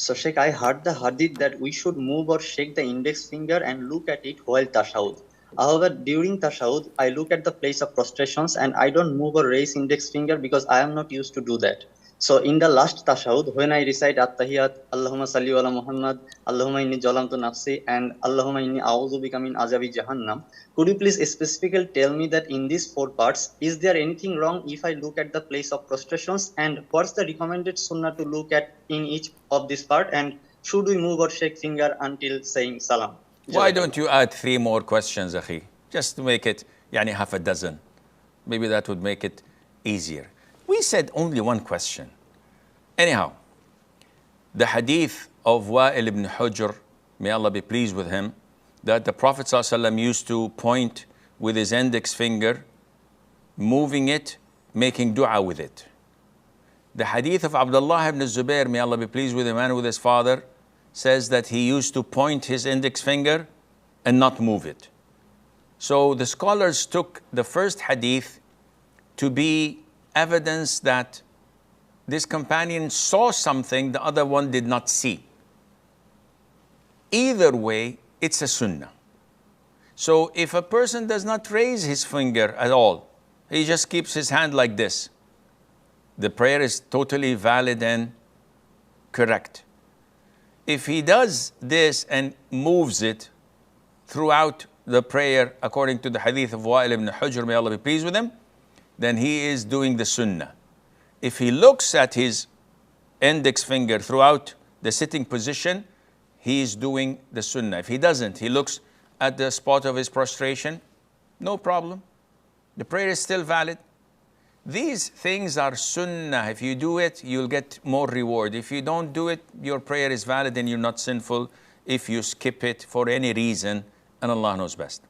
So Sheikh, I heard the hadith that we should move or shake the index finger and look at it while tashahhud. However, during tashahhud, I look at the place of prostrations and I don't move or raise index finger because I am not used to do that. So in the last tashahhud, when I recite at-tahiyat, Allahumma salli ala Muhammad, Allahumma inni jalamtu nafsi, and Allahumma inni a'udhu bika min azabi jahannam, could you please specifically tell me that in these four parts, is there anything wrong if I look at the place of prostrations, and what's the recommended sunnah to look at in each of this part, and should we move or shake finger until saying salam? Why don't you add 3 more questions, Akhi? Just to make it yani half a dozen. Maybe that would make it easier. We said only one question. Anyhow, the hadith of Wa'il ibn Hujr, may Allah be pleased with him, that the Prophet ﷺ used to point with his index finger, moving it, making dua with it. The hadith of Abdullah ibn Zubair, may Allah be pleased with him and with his father, says that he used to point his index finger and not move it. So the scholars took the first hadith to be evidence that this companion saw something the other one did not see. Either way, it's a sunnah. So if a person does not raise his finger at all, he just keeps his hand like this, the prayer is totally valid and correct. If he does this and moves it throughout the prayer, according to the hadith of Wa'il ibn Hujr, may Allah be pleased with him, then he is doing the sunnah. If he looks at his index finger throughout the sitting position, he is doing the sunnah. If he doesn't, he looks at the spot of his prostration, no problem. The prayer is still valid. These things are sunnah. If you do it, you'll get more reward. If you don't do it, your prayer is valid and you're not sinful if you skip it for any reason, and Allah knows best.